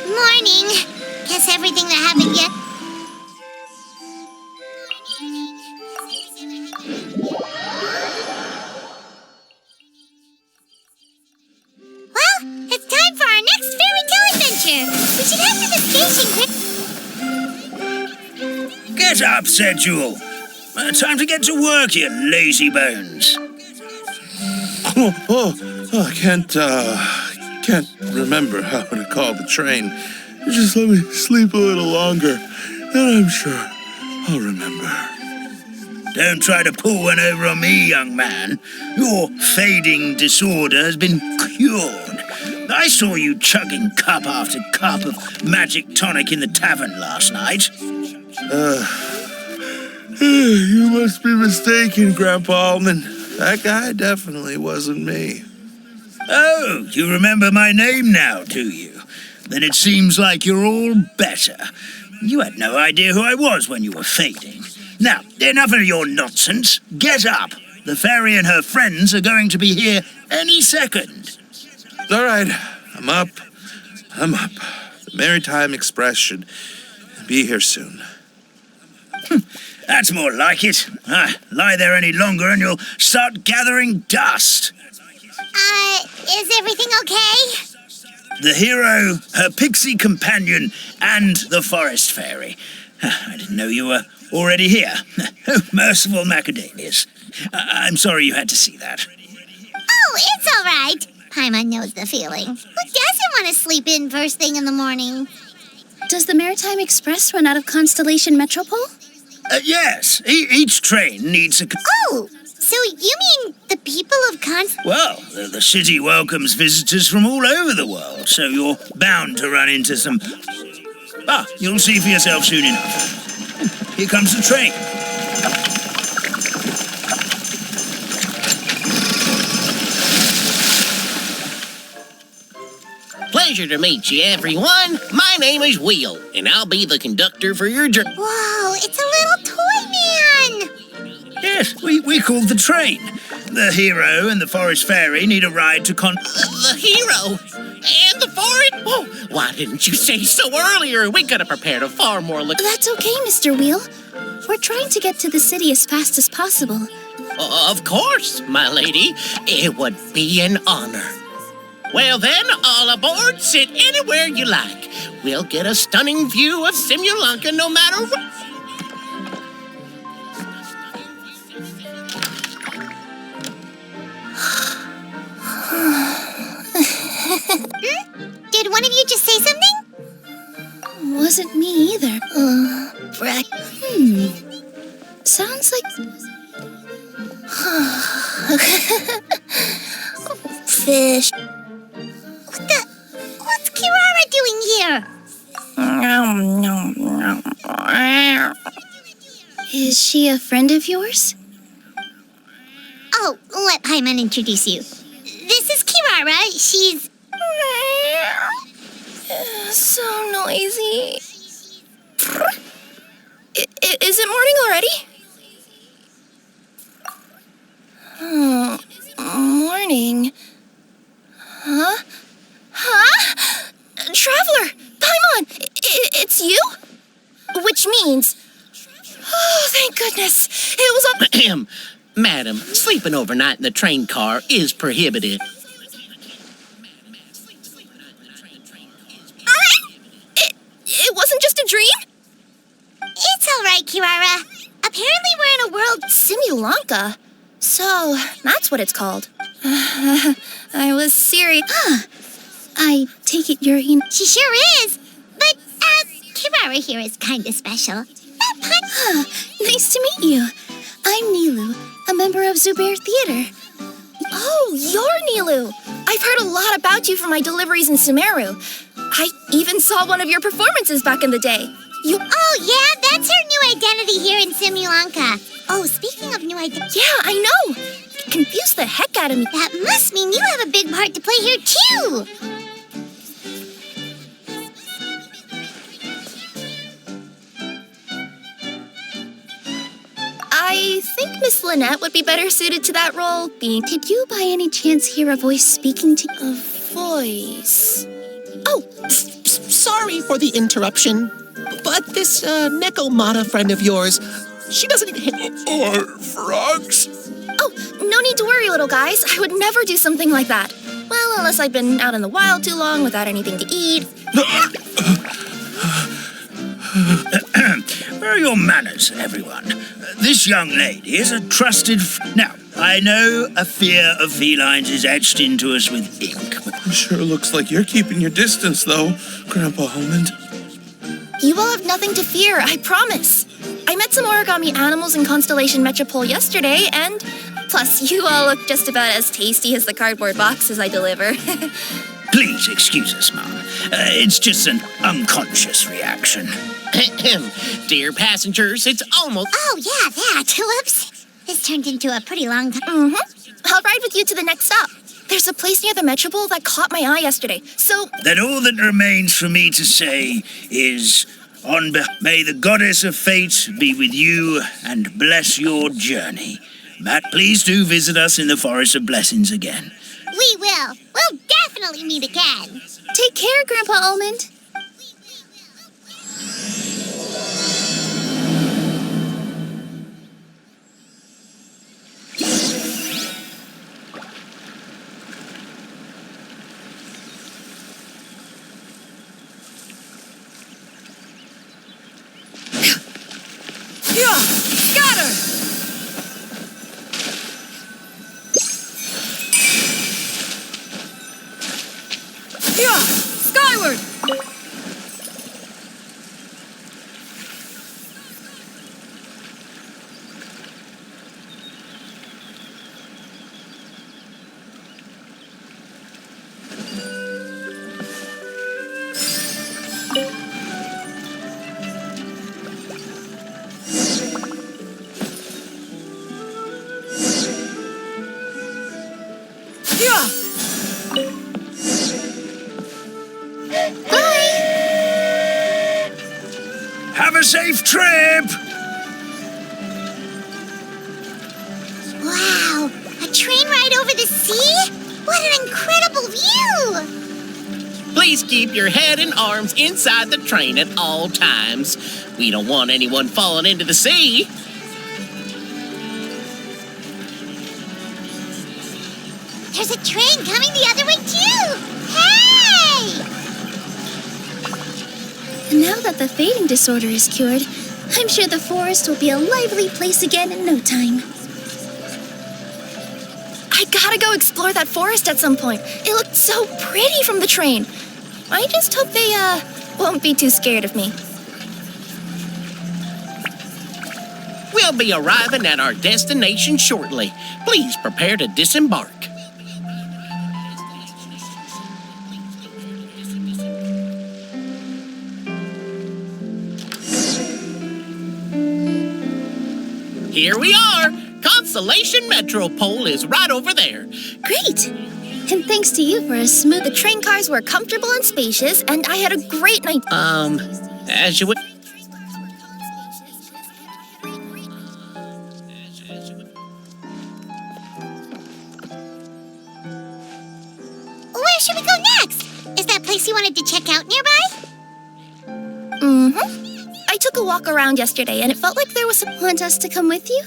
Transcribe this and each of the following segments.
Morning. Guess everything that happened yet. Well, it's time for our next fairy tale adventure. We should head to the station quick. Get up, said Jewel. Time to get to work, you lazy bones. I can't remember how to call the train. Just let me sleep a little longer, and I'm sure I'll remember. Don't try to pull one over on me, young man. Your fading disorder has been cured. I saw you chugging cup after cup of magic tonic in the tavern last night. You must be mistaken, Grandpa Almond. That guy definitely wasn't me. Oh, you remember my name now, do you? Then it seems like you're all better. You had no idea who I was when you were fading. Now, enough of your nonsense. Get up. The fairy and her friends are going to be here any second. All right, I'm up. The Maritime Express should be here soon. That's more like it. Lie there any longer and you'll start gathering dust. Is everything okay? The hero, her pixie companion, and the forest fairy. I didn't know you were already here. Oh, merciful macadamias. I'm sorry you had to see that. Oh, it's all right. Paimon knows the feeling. Who doesn't want to sleep in first thing in the morning? Does the Maritime Express run out of Constellation Metropole? Yes, each train needs a... Oh, so you mean the people of Well, the city welcomes visitors from all over the world, so you're bound to run into some... you'll see for yourself soon enough. Here comes the train. Pleasure to meet you, everyone. My name is Will, and I'll be the conductor for your journey. Whoa, it's a little toy man! Yes, we called the train. The hero and the forest fairy need a ride to The hero? And the forest? Oh, why didn't you say so earlier? We could have prepared a far more... That's okay, Mr. Wheel. We're trying to get to the city as fast as possible. Of course, my lady. It would be an honor. Well then, all aboard, sit anywhere you like. We'll get a stunning view of Simulanka no matter what. Did one of you just say something? Wasn't me either. Brack. Sounds like... Fish. What's Kirara doing here? Is she a friend of yours? Oh, let Paimon introduce you. This is Kirara. She's... So noisy. Is it morning already? Oh, morning. Huh? Traveler! Paimon! It's you? Which means... Oh, thank goodness. It was all... Ahem. Madam, sleeping overnight in the train car is prohibited. It wasn't just a dream? It's all right, Kirara. Apparently we're in a world... Simulanka? So, that's what it's called. I was serious. I take it you're in... She sure is. But, Kirara here is kind of special. That punch... Nice to meet you. I'm Nilu, a member of Zubair Theater. Oh, you're Nilu. I've heard a lot about you from my deliveries in Sumeru. I even saw one of your performances back in the day. Oh, yeah, that's her new identity here in Simulanka. Oh, speaking of new identity... Yeah, I know. It confused the heck out of me. That must mean you have a big part to play here, too. I think Miss Lynette would be better suited to that role. Did you by any chance hear a voice speaking to you? A voice? Oh, sorry for the interruption, but this Nekomata friend of yours, she doesn't... Or frogs? Oh, no need to worry, little guys. I would never do something like that. Well, unless I've been out in the wild too long without anything to eat. Where are your manners, everyone? This young lady is a trusted... Now, I know a fear of felines is etched into us with ink. Sure looks like you're keeping your distance, though, Grandpa Almond. You will have nothing to fear, I promise. I met some origami animals in Constellation Metropole yesterday, and plus you all look just about as tasty as the cardboard boxes I deliver. Please excuse us, Mom. It's just an unconscious reaction. Dear passengers, it's almost... Oh, yeah, that. Whoops. This turned into a pretty long time. I'll ride with you to the next stop. There's a place near the Metropole that caught my eye yesterday, so... Then all that remains for me to say is, may the goddess of fate be with you and bless your journey. Matt, please do visit us in the Forest of Blessings again. We will. We'll definitely meet again. Take care, Grandpa Almond. Skyward! Have a safe trip! Wow, a train ride over the sea? What an incredible view! Please keep your head and arms inside the train at all times. We don't want anyone falling into the sea. There's a train coming the other way, too! Hey! Now that the fading disorder is cured, I'm sure the forest will be a lively place again in no time. I gotta go explore that forest at some point. It looked so pretty from the train. I just hope they, won't be too scared of me. We'll be arriving at our destination shortly. Please prepare to disembark. Here we are. Constellation Metropole is right over there. Great! And thanks to you for a smooth... The train cars were comfortable and spacious, and I had a great night... As you would... Where should we go next? Is that place you wanted to check out nearby? I took took a walk around yesterday and it felt like there was some... Want us to come with you?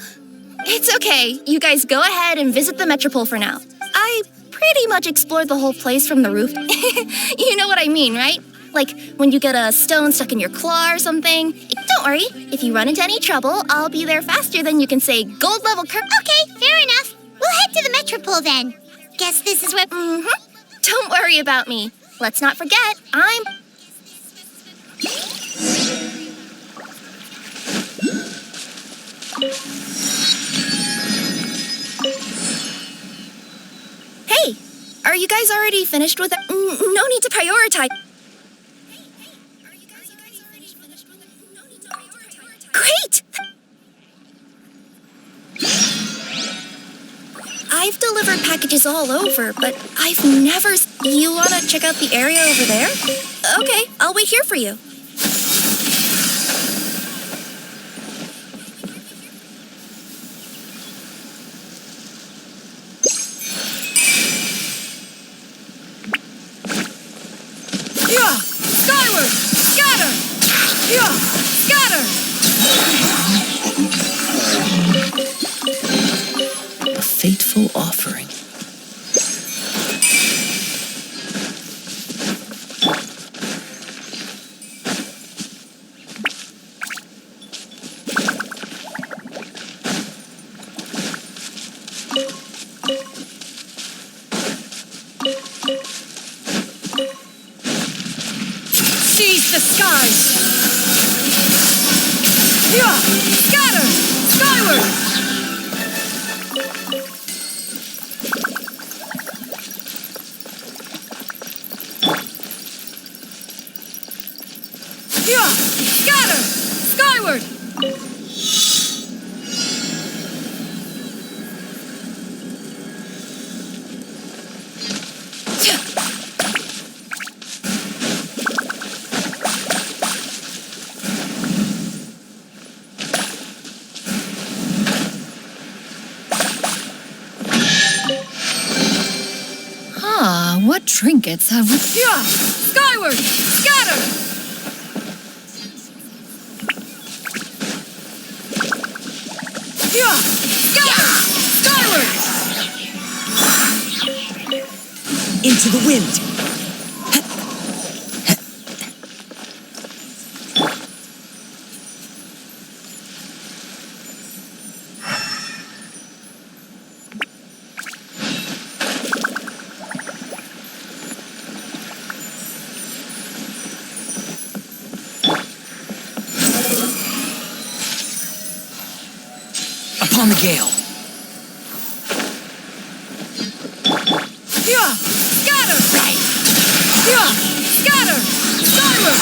It's okay. You guys go ahead and visit the Metropole for now. I pretty much explored the whole place from the roof. You know what I mean, right? Like when you get a stone stuck in your claw or something. Don't worry. If you run into any trouble, I'll be there faster than you can say gold level Okay, fair enough. We'll head to the Metropole then. Guess this is where... Don't worry about me. Let's not forget, I'm... Hey, are you guys already finished with it? No need to prioritize. Great! I've delivered packages all over, but I've never... You want to check out the area over there? Okay, I'll wait here for you. Yeah! Skyward! Scatter! Yeah! Scatter! A fateful offering. Seize the skies! Yeah! Scatter! Skyward! Yeah! Scatter! Skyward! What trinkets have we... Yeah! Skyward! Scatter! Yeah! Scatter! Skyward! Into the wind. Upon the gale. Yeah! Scatter! Yeah! Scatter! Skyward!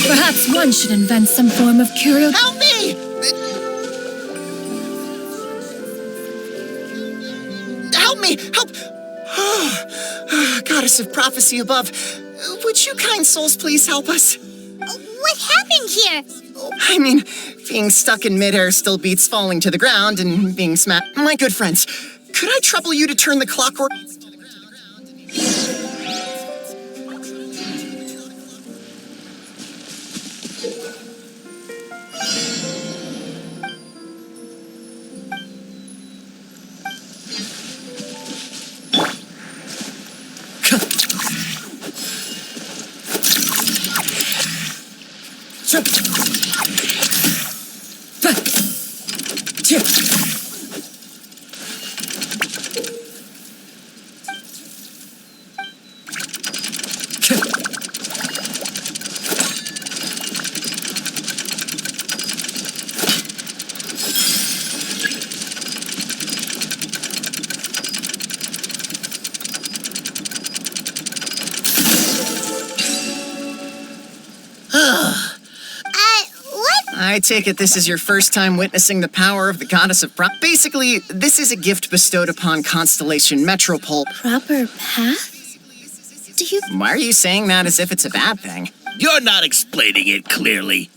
Perhaps one should invent some form of curio... Help me! Help me! Help! Goddess of prophecy above, would you kind souls please help us? What happened here? I mean, being stuck in midair still beats falling to the ground and being smacked. My good friends, could I trouble you to turn the clockwork? What? I take it this is your first time witnessing the power of the goddess of Basically, this is a gift bestowed upon Constellation Metropole. Proper path? Do you... Why are you saying that as if it's a bad thing? You're not explaining it clearly.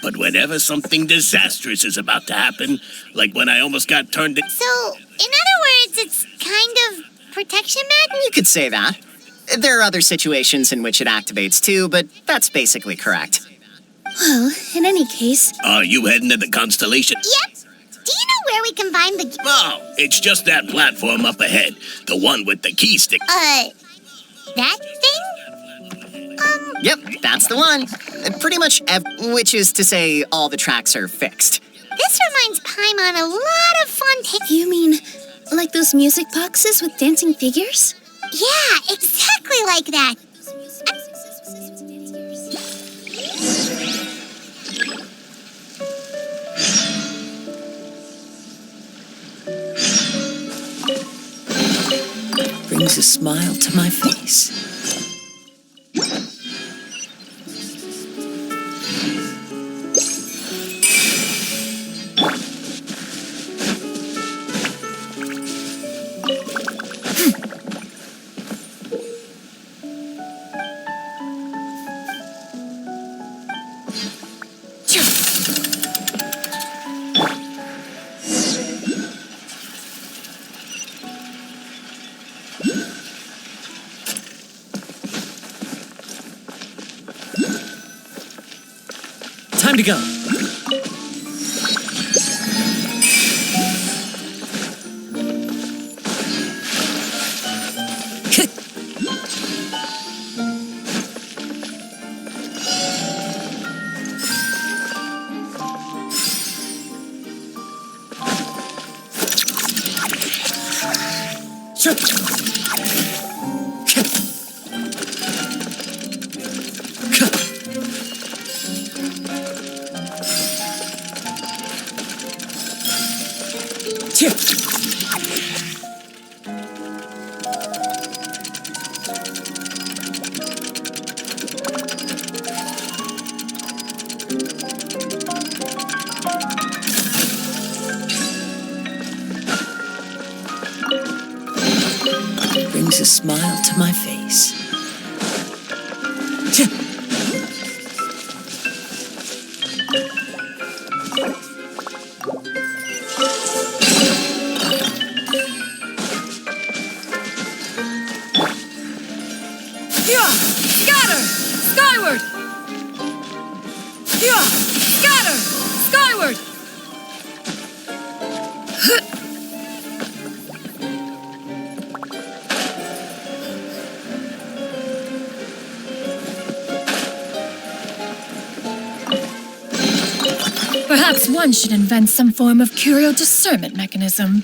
But whenever something disastrous is about to happen, like when I almost got turned in... So, in other words, it's kind of protection magic? You could say that. There are other situations in which it activates too, but that's basically correct. Well, in any case... Are you heading to the Constellation? Yep. Do you know where we can find the... Oh, it's just that platform up ahead. The one with the key stick. That thing? Yep, that's the one. Pretty much which is to say all the tracks are fixed. This reminds Paimon a lot of fun You mean, like those music boxes with dancing figures? Yeah, exactly like that. Brings a smile to my face. Time to go. Brings a smile to my face. Yeah! Scatter! Skyward! Yeah! Scatter! Skyward! Perhaps one should invent some form of curio discernment mechanism.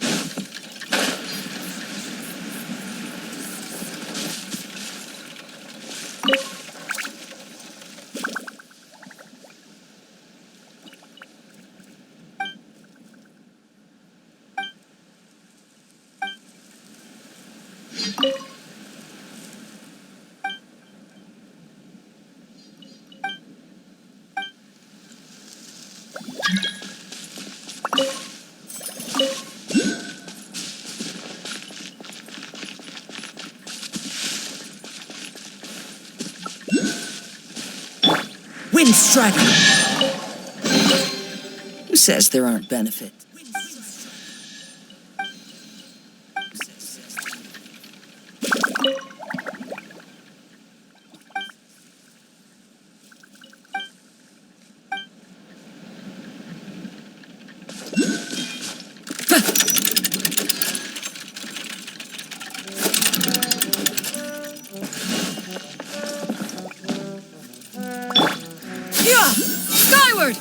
Strider! Who says there aren't benefits? Yeah! Skyward!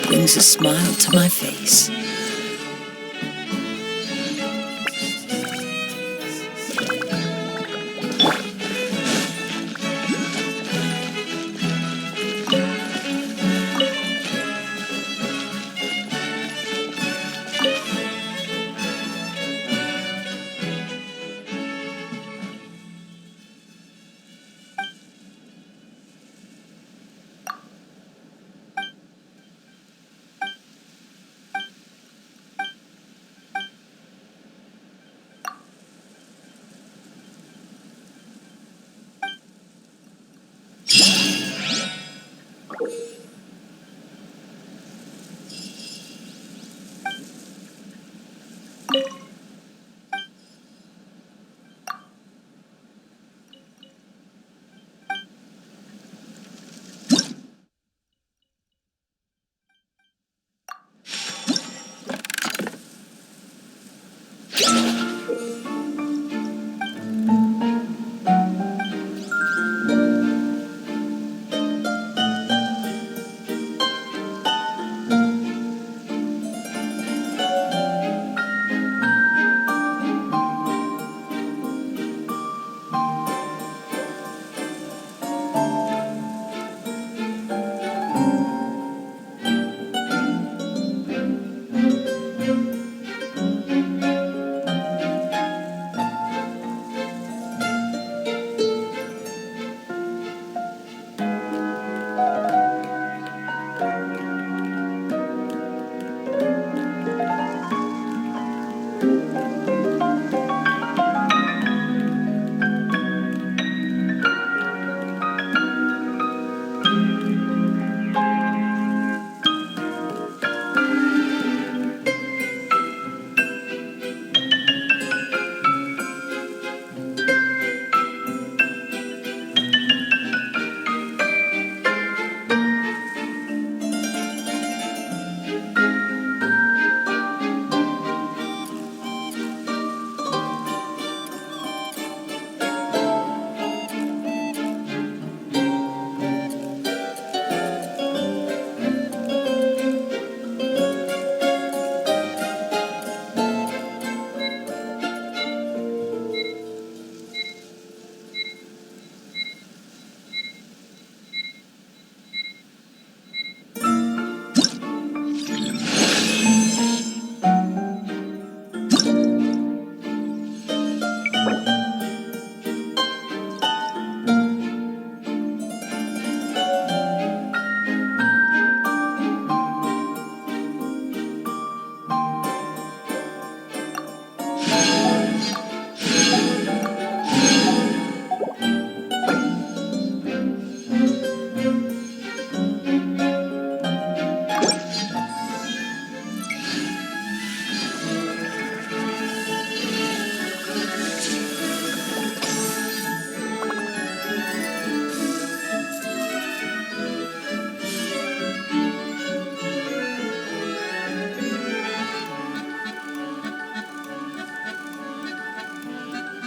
Brings a smile to my face.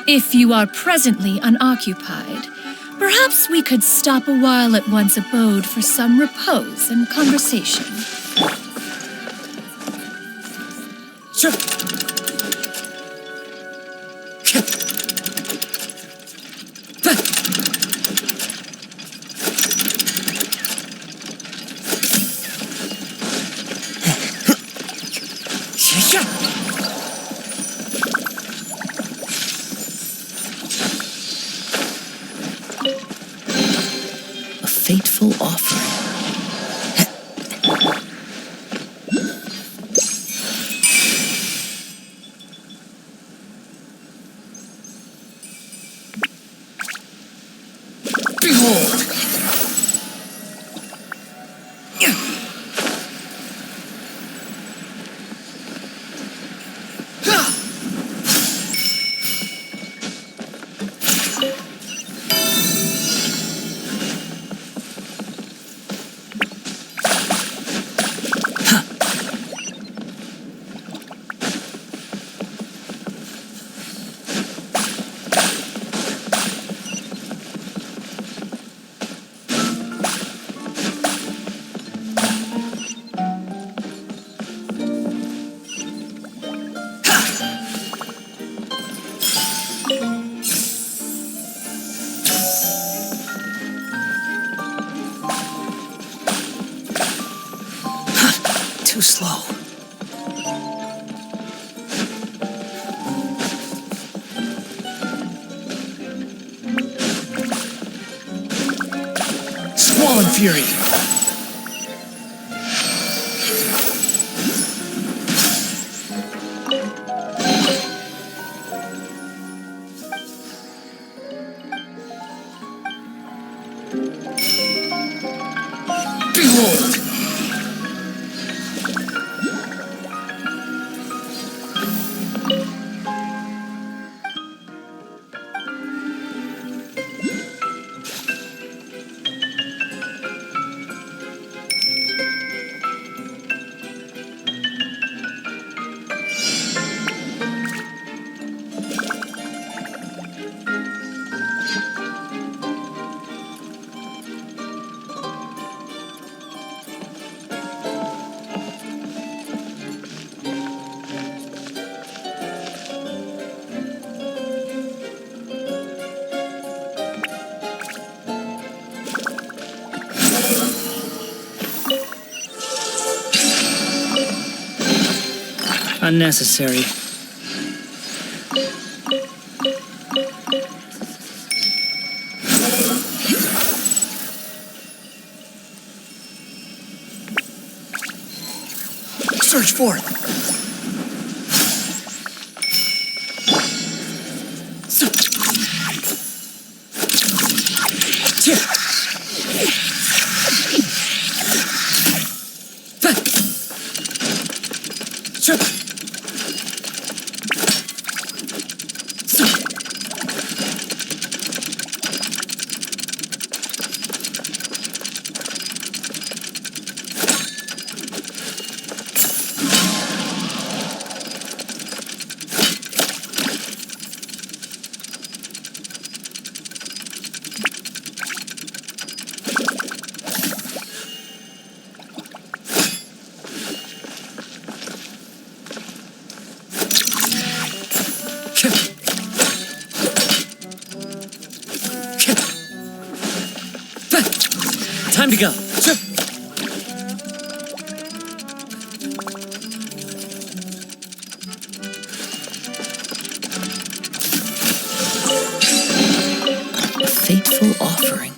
If you are presently unoccupied, perhaps we could stop a while at one's abode for some repose and conversation. Sure. A fateful offering. Behold! Too slow. Squall and Fury! Behold! Unnecessary. Search forth! Time to go. A fateful offering.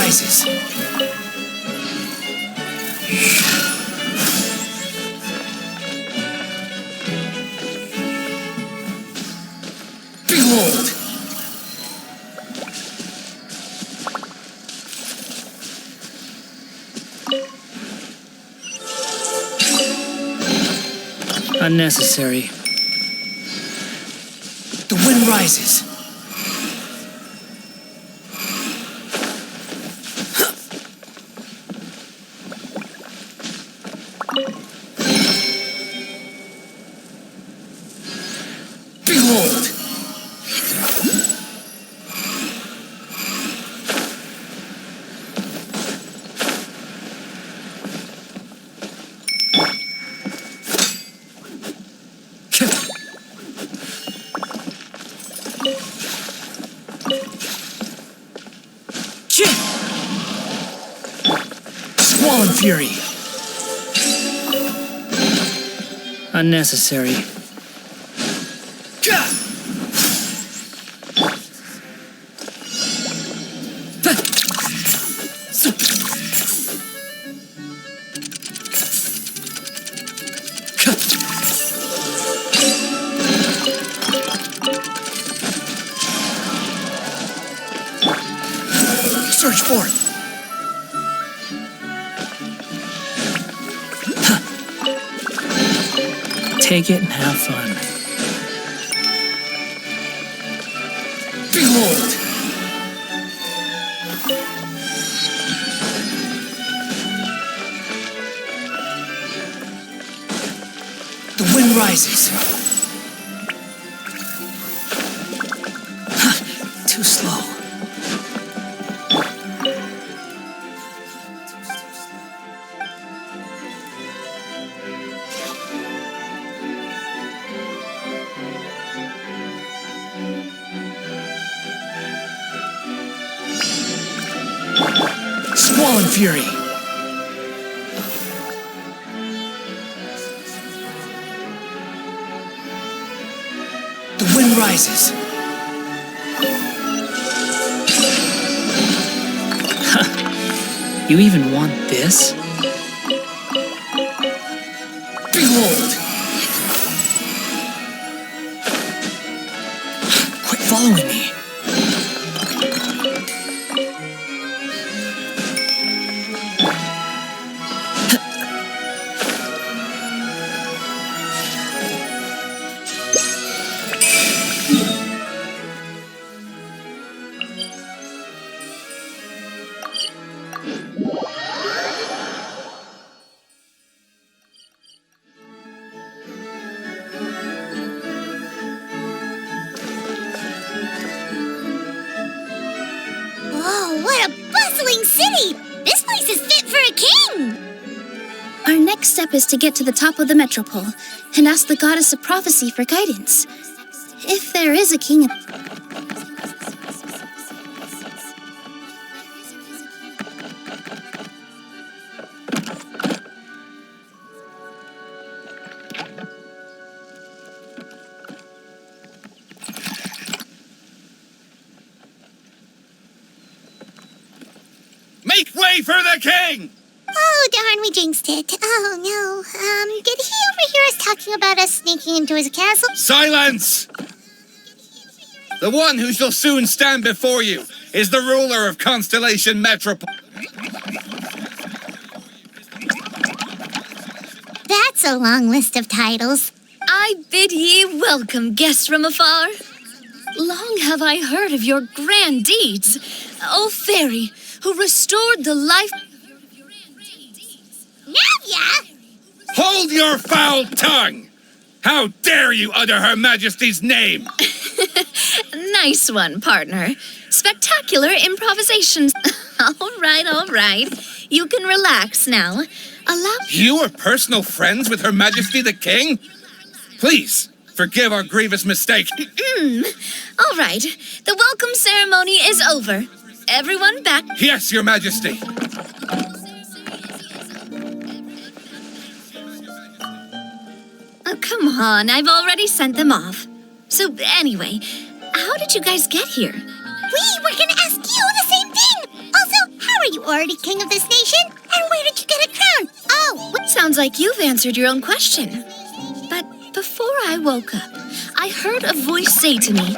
rises. Behold! Unnecessary. The wind rises. Behold! Squall and fury. Unnecessary. Search for it. Take it and have fun. Behold! The wind rises. Too slow. Squall and fury. The wind rises. You even want this? Behold! Quit following me. Whoa, what a bustling city! This place is fit for a king! Our next step is to get to the top of the metropole and ask the goddess of prophecy for guidance. If there is a king. Make way for the king! Oh, darn, we jinxed it. Oh, no. Did he overhear us talking about us sneaking into his castle? Silence! The one who shall soon stand before you is the ruler of Constellation Metropole. That's a long list of titles. I bid ye welcome, guests from afar. Long have I heard of your grand deeds, O fairy, who restored the life. Navia! Hold your foul tongue! How dare you utter Her Majesty's name? Nice one, partner. Spectacular improvisations. All right. You can relax now. You are personal friends with Her Majesty the King? Please, forgive our grievous mistake. All right. The welcome ceremony is over. Everyone back. Yes, Your Majesty. Oh, come on. I've already sent them off. So, anyway, how did you guys get here? We were gonna ask you the same thing! Also, how are Were you already king of this nation? And where did you get a crown? Oh, Sounds like you've answered your own question. But before I woke up, I heard a voice say to me,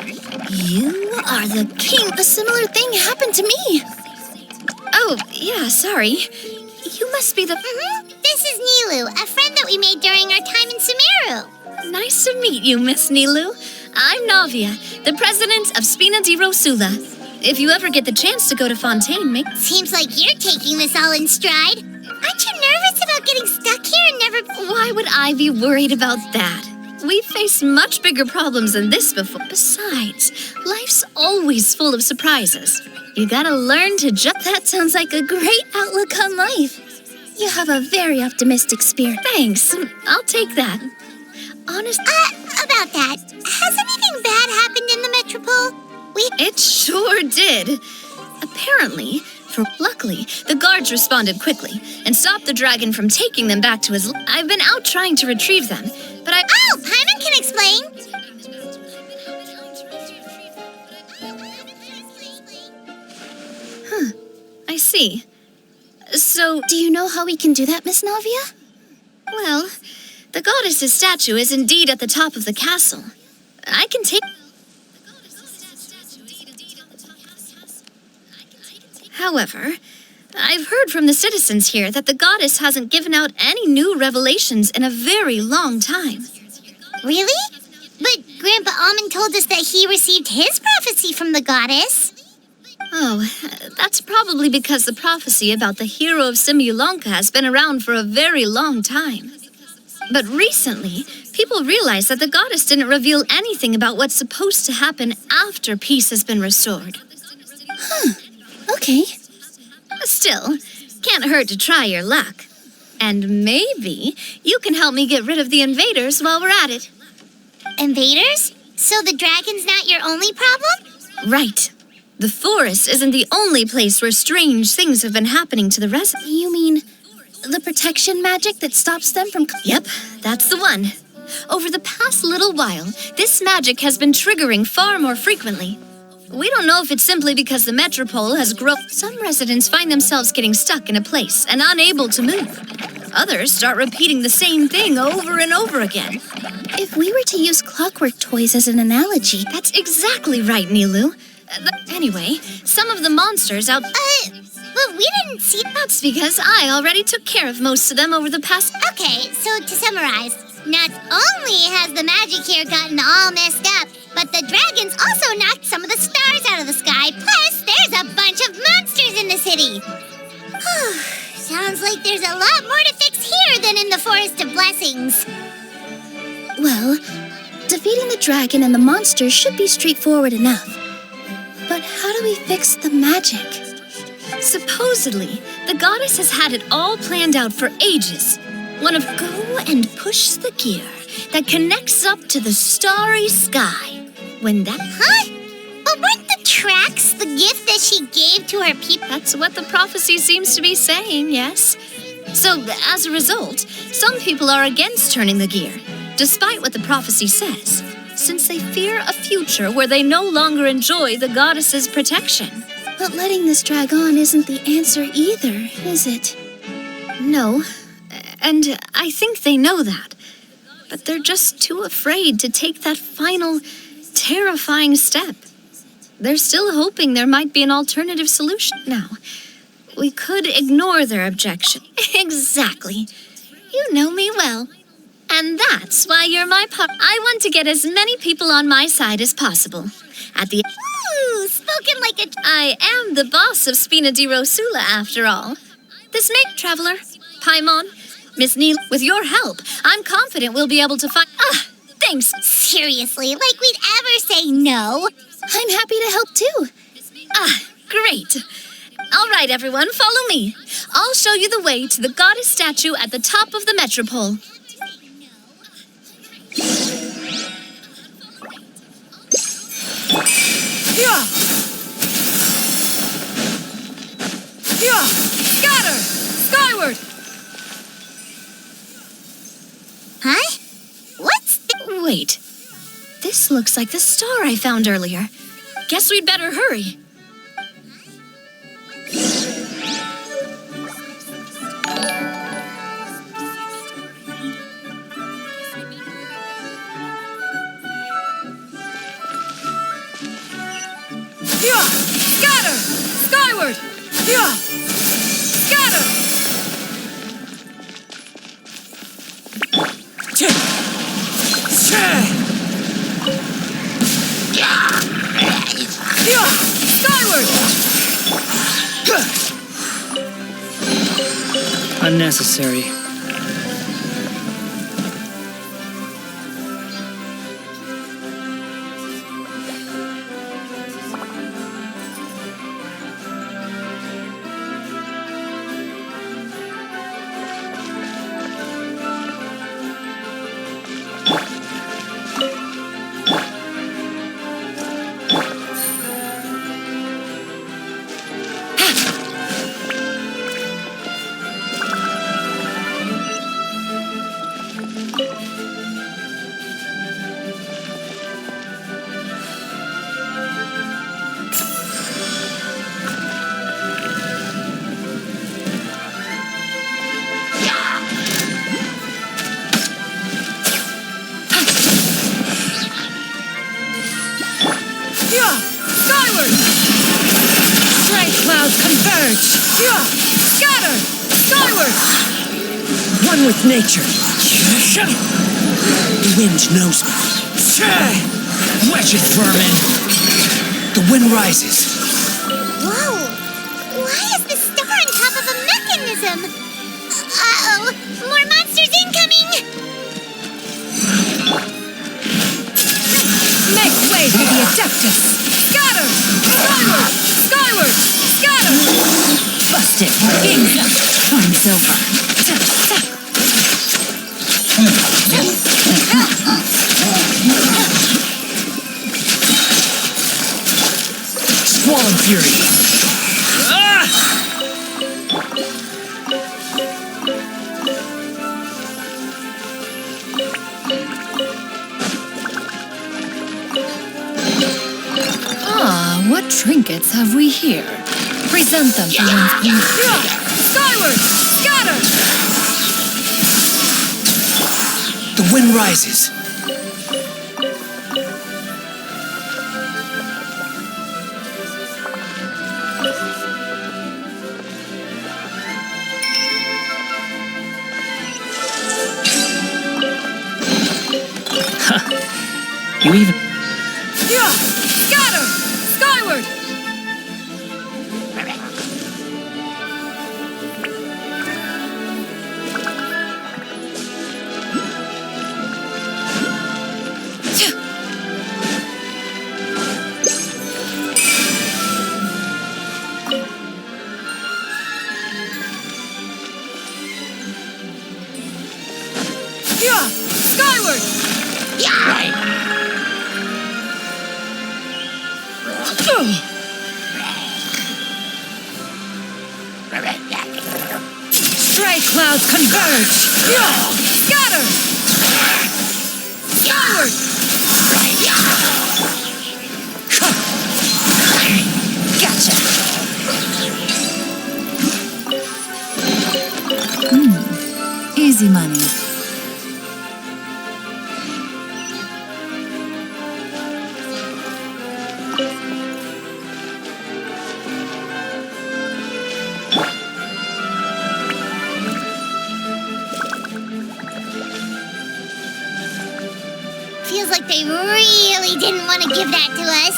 "You are the king." A similar thing happened to me. Oh, yeah, sorry. You must be the... This is Nilu, a friend that we made during our time in Sumeru. Nice to meet you, Miss Nilu. I'm Navia, the president of Spina di Rosula. If you ever get the chance to go to Fontaine, make... Seems like you're taking this all in stride. Aren't you nervous about getting stuck here and never... Why would I be worried about that? We've faced much bigger problems than this before. Besides, life's always full of surprises. You gotta learn to just... That sounds like a great outlook on life. You have a very optimistic spirit. Thanks. I'll take that. Honest... About that, has anything bad happened in the Metropole? It sure did. Apparently, luckily, the guards responded quickly and stopped the dragon from taking them back to his... I've been out trying to retrieve them, but I... Oh, Paimon can explain. I see. So, Do you know how we can do that, Miss Navia? well, the goddess's statue is indeed at the top of the castle. I can take... However, I've heard from the citizens here that the goddess hasn't given out any new revelations in a very long time. Really? But Grandpa Almond told us that he received his prophecy from the goddess. Oh, that's probably because the prophecy about the hero of Simulanka has been around for a very long time. But recently, people realized that the goddess didn't reveal anything about what's supposed to happen after peace has been restored. Okay. Still, can't hurt to try your luck. And maybe you can help me get rid of the invaders while we're at it. Invaders? So the dragon's not your only problem? Right. The forest isn't the only place where strange things have been happening to the residents. You mean the protection magic that stops them from... Yep, that's the one. Over the past little while, this magic has been triggering far more frequently. We don't know if it's simply because the metropole has grown. Some residents find themselves getting stuck in a place and unable to move. Others start repeating the same thing over and over again. If we were to use clockwork toys as an analogy... That's exactly right, Nilu. Anyway, some of the monsters out... But we didn't see... That's because I already took care of most of them over the past... Okay, so to summarize, not only has the magic here gotten all messed up, but the dragons also knocked some of the stars out of the sky. Plus, there's a bunch of monsters in the city. Sounds like there's a lot more to fix here than in the Forest of Blessings. Well, defeating the dragon and the monsters should be straightforward enough. But how do we fix the magic? Supposedly, the goddess has had it all planned out for ages. One of go and push the gear that connects up to the starry sky. When that... Huh? But weren't the tracks the gift that she gave to her people? That's what the prophecy seems to be saying, yes. So, as a result, some people are against turning the gear, despite what the prophecy says, since they fear a future where they no longer enjoy the goddess's protection. But letting this drag on isn't the answer either, is it? No, and I think they know that. But they're just too afraid to take that final, terrifying step. They're still hoping there might be an alternative solution. Now, we could ignore their objection. Exactly. You know me well. And that's why you're my I want to get as many people on my side as possible. At the... Ooh, spoken like a... I am the boss of Spina di Rosula, after all. This may... Traveler, Paimon, Miss Neil, with your help, I'm confident we'll be able to find... Thanks. Seriously, like we'd ever say no. I'm happy to help too. Great. All right, everyone, follow me. I'll show you the way to the goddess statue at the top of the metropole. Yeah! Yeah! Scatter! Skyward! Huh? What's... Wait. This looks like the star I found earlier. Guess we'd better hurry. Yeah! Scatter! Skyward! Yeah! Scatter! Yeah! Skyward! Unnecessary. Yeah! Skyward! Strike clouds converge! Yeah! Scatter! Skyward! One with nature. The wind knows me. Wretched vermin. The wind rises. Whoa! Why is the star on top of a mechanism? Uh-oh! More monsters incoming! Make way for the Adeptus! Scatter! Skyward! Skyward! Scatter! Busted. Game's up. Time's over. Squall and fury. Ah, what trinkets have we here? Present them to one's please. Skyward! Scatter! The wind rises. You even... Yeah! Scatter! Skyward! Yeah! Skyward! Stray clouds converge! Yeah! Scatter! Skyward! Gotcha. Easy money. Feels like they really didn't want to give that to us.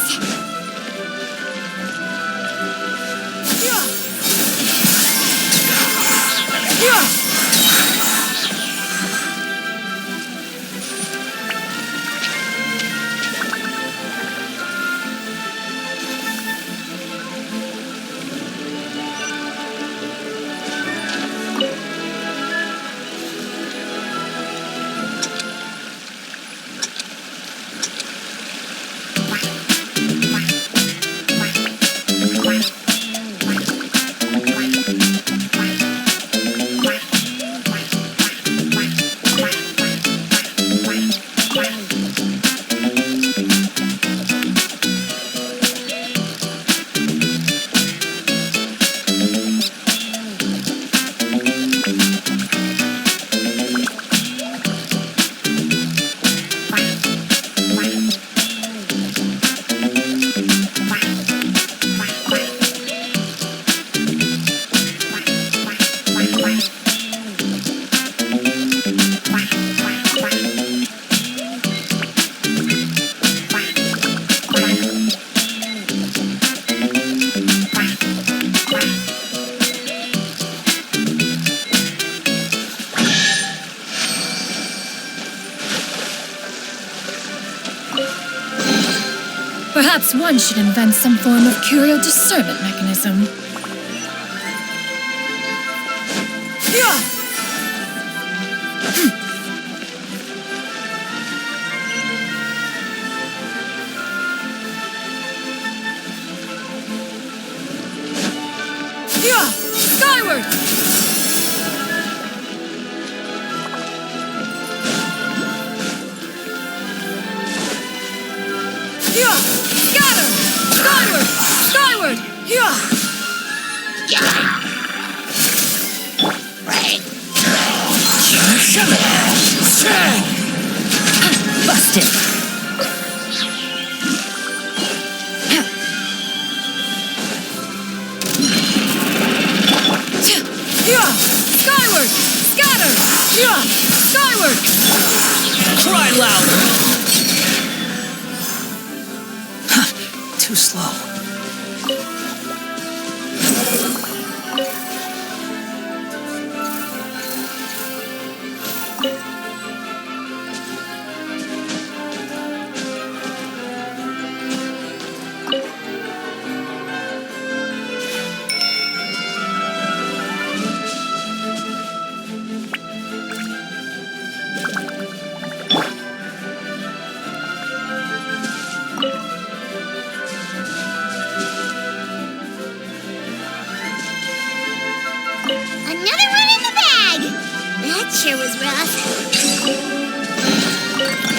Perhaps one should invent some form of curio discernment mechanism. Yeah! Yeah! Skyward! Yeah! Scatter! Skyward! Skyward! Yeah! Busted. Yeah! Skyward! Scatter! Yeah! Skyward! Cry louder! Too slow. Another one in the bag! That sure was rough.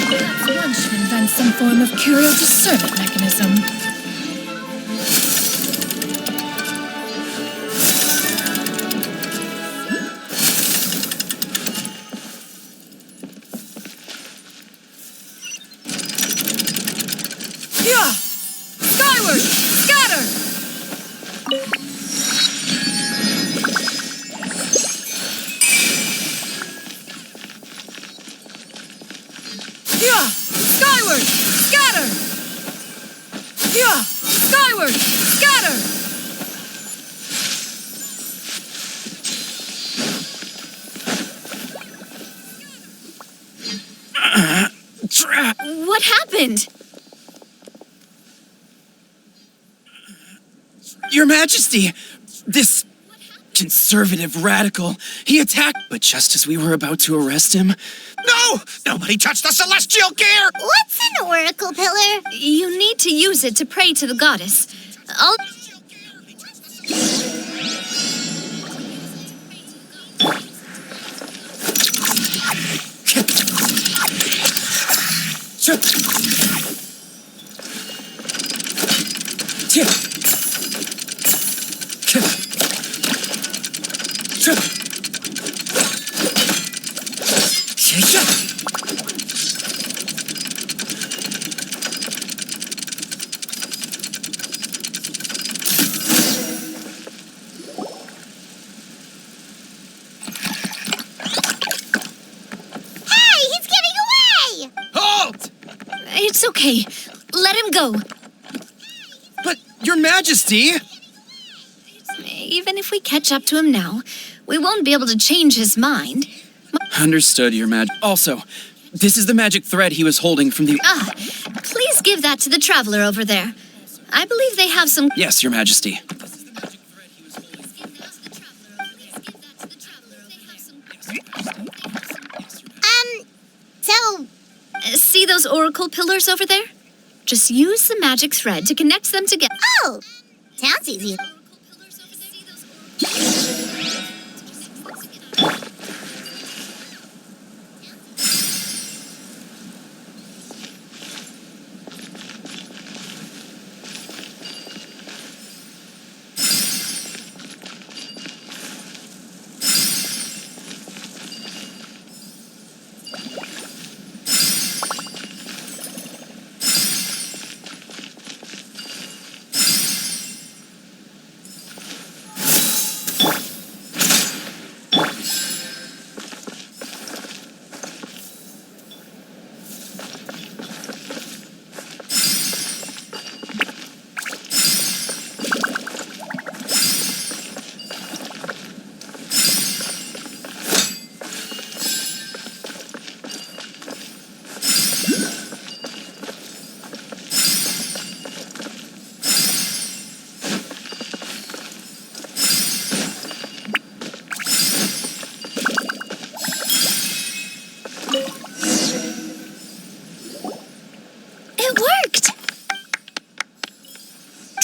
Perhaps one should invent some form of curio discernment mechanism. Yeah! Skyward! Scatter! Yeah! Skyward! Scatter! Yeah! Skyward! Scatter! What happened? Your Majesty! This conservative radical, he attacked, but just as we were about to arrest him... No! Nobody touched the celestial gear! What's an oracle pillar? You need to use it to pray to the goddess. I'll... Hey, he's getting away! Halt! It's okay. Let him go. But, Your Majesty! Even if we catch up to him now, we won't be able to change his mind. Understood, Your Majesty. Also, this is the magic thread he was holding from the... Please give that to the traveler over there. I believe they have some... Yes, Your Majesty. So, See those oracle pillars over there? Just use the magic thread to connect them together. oh, sounds easy.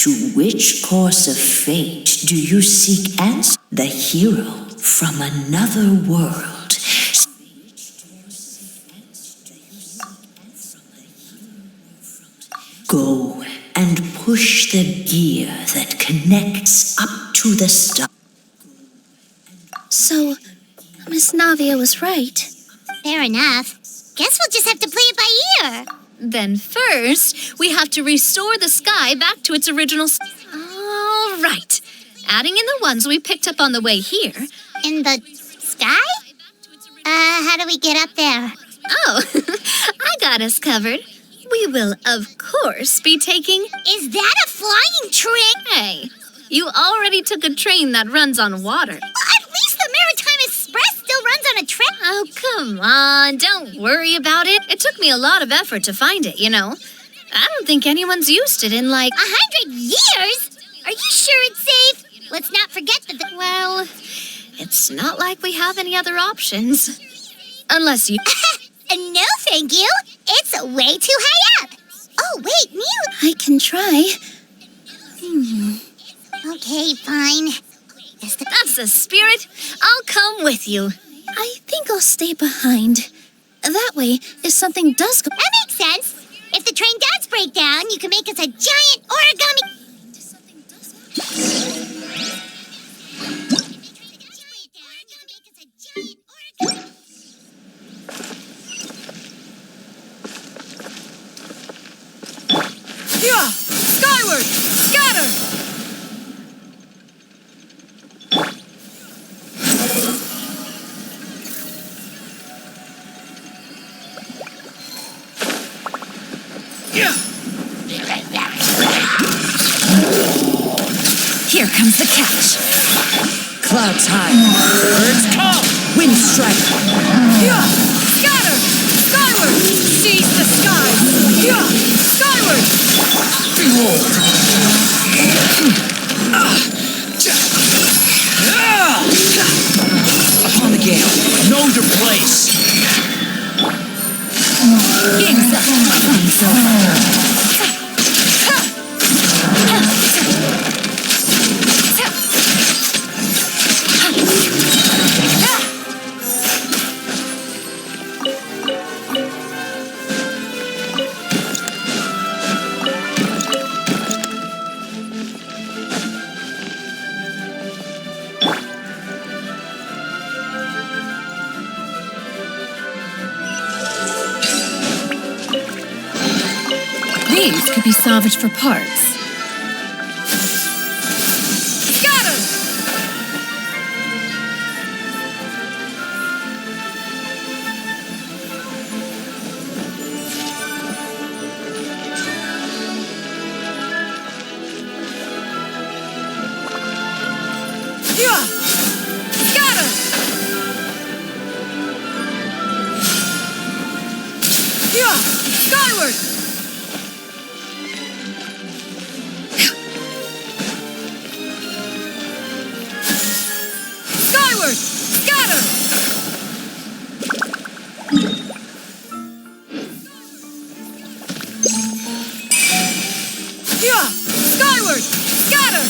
To which course of fate do you seek answer? The hero from another world. Go and push the gear that connects up to the star. So, Miss Navia was right. Fair enough. Guess we'll just have to play it by ear. Then first, we have to restore the sky back to its original All right. Adding in the ones we picked up on the way here. In the sky? How do we get up there? Oh, I got us covered. We will, of course, be taking... Is that a flying train? Hey, you already took a train that runs on water. Well, at least the Maritime Express still runs on a train. Oh, come on. Don't worry about it. It took me a lot of effort to find it, you know. I don't think anyone's used it in, like... 100 years? Are you sure it's safe? Let's not forget that Well, it's not like we have any other options. Unless you... No, thank you. It's way too high up. Oh, wait, Mew. I can try. Okay, fine. That's the spirit. I'll come with you. I think I'll stay behind. That way, if something does go... That makes sense. If the train does break down, you can make us a giant origami... Yeah! Skyward! Scatter! Yeah! Here comes the catch. Clouds high. Birds come! Wind strike. Yeah! Scatter! Skyward! Seize the skies! Yeah! Skyward! Behold. Upon the gale. Know your place. Game's up. Fun's over. These could be salvaged for parts. Scatter! Yeah! Scatter! Yeah! Skyward! Skyward! Scatter! Yeah! Skyward! Scatter!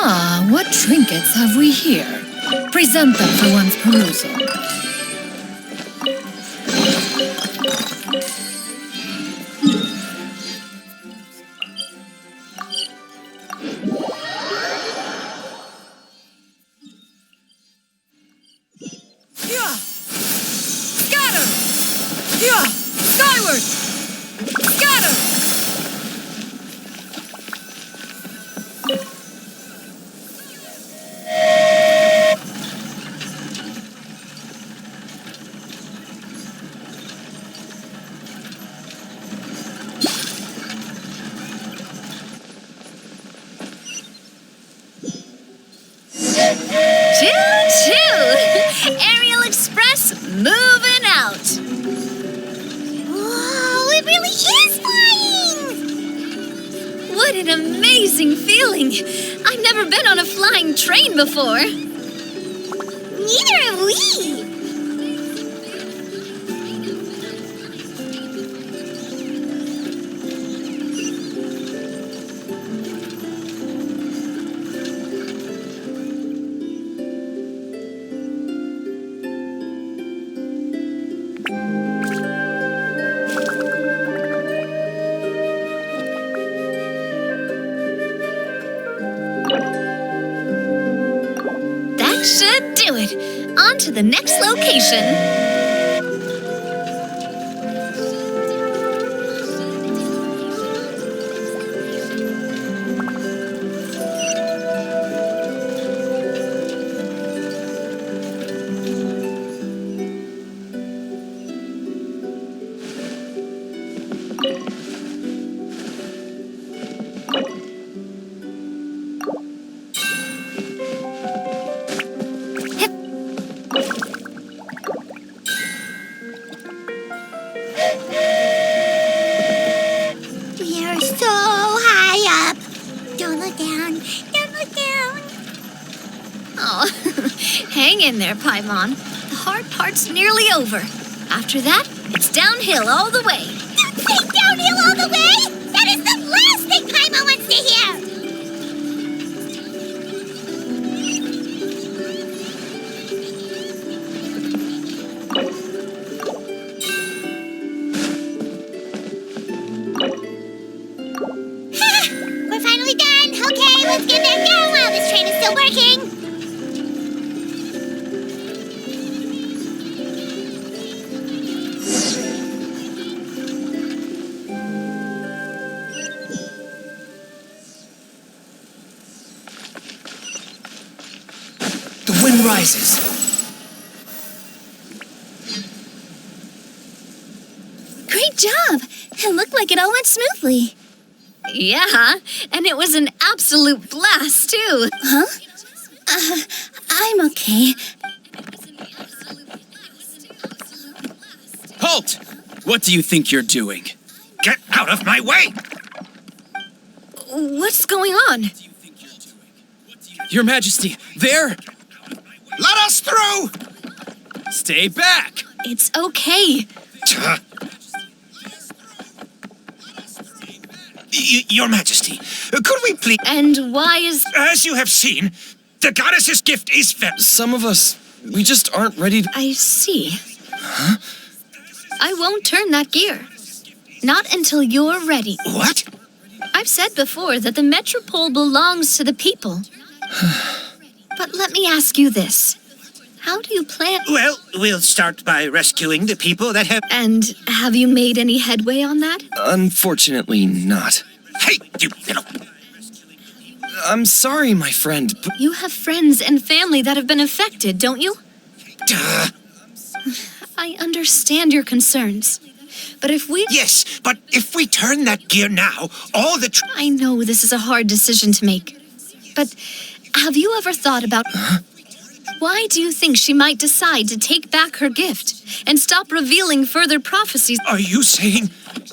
Ah, what trinkets have we here? Present them for one's perusal. Yeah! Scatter! Yeah! Skyward! Scatter! Choo-choo! Aerial Express moving out. Whoa, it really is flying! What an amazing feeling! I've never been on a flying train before. Neither have we! That should do it. On to the next location. We are so high up. Don't look down. Don't look down. Hang in there, Paimon. The hard part's nearly over. After that, it's downhill all the way. Don't say downhill all the way! That is the last thing Paimon wants to hear! We're finally done! Okay, let's get back down while this train is still working! The wind rises. Great job! It looked like it all went smoothly. Yeah, and it was an absolute blast, too. Huh? I'm okay. Halt! What do you think you're doing? Get out of my way! What's going on? Your Majesty, there! Let us through! Stay back! It's okay. Your Majesty, could we please... And why is... As you have seen, the goddess's gift is very... Some of us, we just aren't ready to... I see. Huh? I won't turn that gear. Not until you're ready. What? I've said before that the Metropole belongs to the people. But let me ask you this. How do you plan... Well, we'll start by rescuing the people that have... And have you made any headway on that? Unfortunately not. Hey, you little... I'm sorry, my friend, but... You have friends and family that have been affected, don't you? Duh. I understand your concerns. But if we... Yes, but if we turn that gear now, all the... I know this is a hard decision to make. But have you ever thought about... Why do you think she might decide to take back her gift and stop revealing further prophecies? Are you saying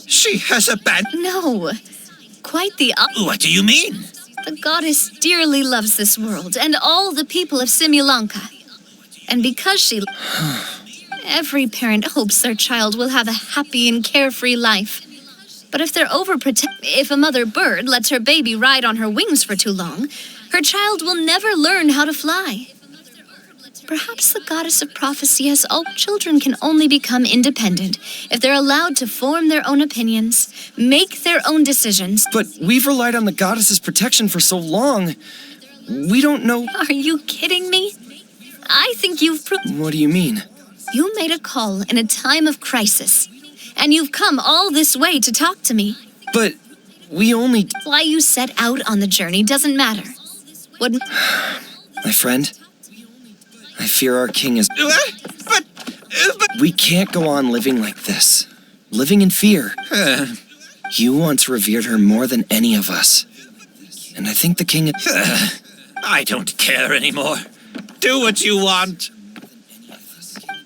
she has a bad... No. Quite the opposite. What do you mean? The goddess dearly loves this world and all the people of Simulanka. And because she... Every parent hopes their child will have a happy and carefree life. But if they're if a mother bird lets her baby ride on her wings for too long, her child will never learn how to fly. Perhaps the goddess of prophecy has all children can only become independent if they're allowed to form their own opinions, make their own decisions. But we've relied on the goddess's protection for so long. We don't know... Are you kidding me? I think you've... What do you mean? You made a call in a time of crisis, and you've come all this way to talk to me. But we only... Why you set out on the journey doesn't matter. What... My friend, I fear our king is... But... We can't go on living like this. Living in fear. You once revered her more than any of us. And I think the king... I don't care anymore. Do what you want.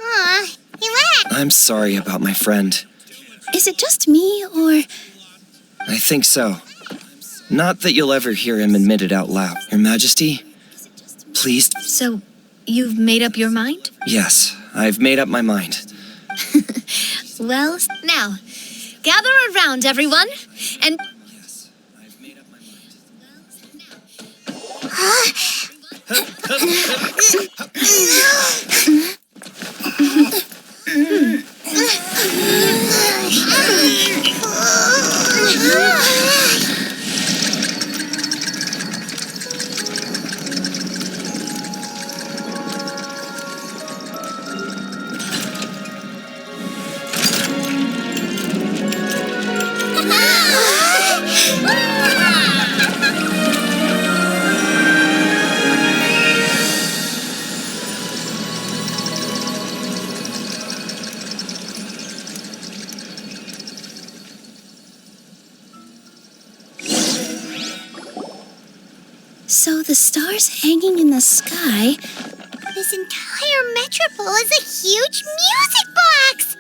Aw, he left. I'm sorry about my friend. Is it just me, or... I think so. Not that you'll ever hear him admit it out loud. Your Majesty, please... So, you've made up your mind? Yes, I've made up my mind. Well, now, gather around, everyone, and... So the stars hanging in the sky... This entire metropole is a huge music box!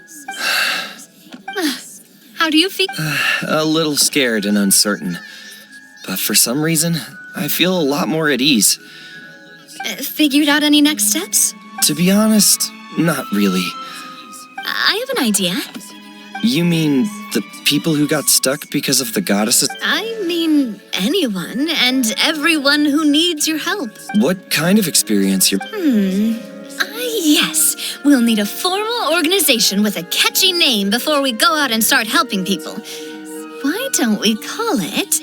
How do you feel? A little scared and uncertain. But for some reason, I feel a lot more at ease. Figured out any next steps? To be honest, not really. I have an idea. You mean the people who got stuck because of the goddesses? I mean anyone and everyone who needs your help. What kind of experience you're... Yes, we'll need a formal organization with a catchy name before we go out and start helping people. Why don't we call it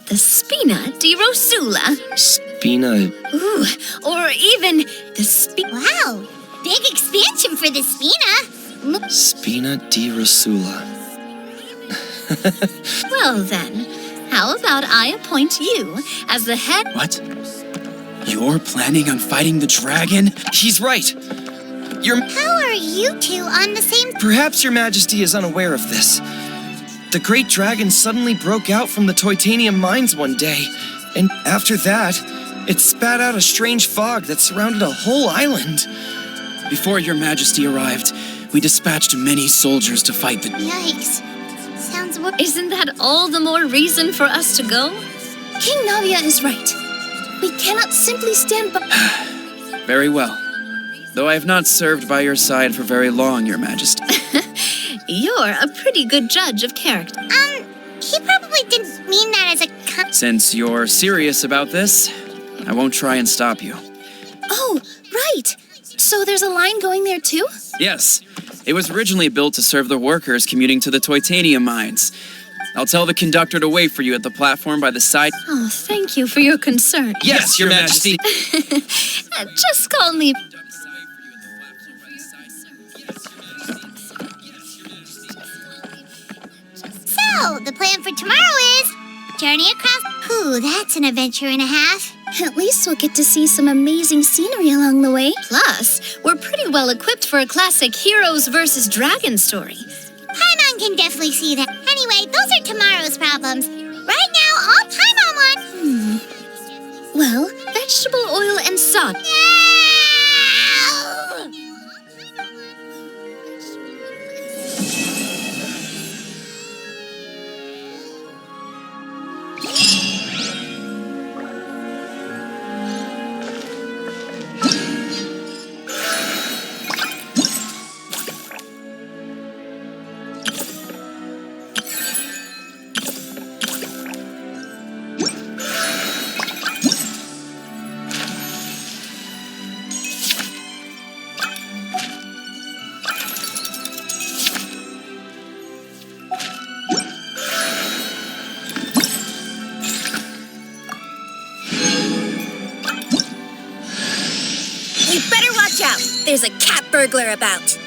the Spina di Rosula? Spina... Ooh, or even the Wow, big expansion for the Spina. Spina di Rosula. Well then, how about I appoint you as the head... What? You're planning on fighting the dragon? He's right. How are you two on the same... Perhaps your majesty is unaware of this. The great dragon suddenly broke out from the Titanium mines one day, and after that, it spat out a strange fog that surrounded a whole island. Before your majesty arrived, we dispatched many soldiers to fight the... Yikes. Sounds worse. Isn't that all the more reason for us to go? King Navia is right. We cannot simply stand by. Very well. Though I have not served by your side for very long, your majesty. You're a pretty good judge of character. He probably didn't mean that as a Since you're serious about this, I won't try and stop you. Oh, right. So there's a line going there too? Yes, it was originally built to serve the workers commuting to the Titanium mines. I'll tell the conductor to wait for you at the platform by the side. Oh, thank you for your concern. Yes, your majesty. Just call me... So, the plan for tomorrow is journey across... Ooh, that's an adventure and a half. At least we'll get to see some amazing scenery along the way. Plus, we're pretty well equipped for a classic heroes versus dragons story. Paimon can definitely see that. Anyway, those are tomorrow's problems. Right now, all Paimon wants... Well, Vegetable oil and salt. No! you better watch out. There's a cat burglar about.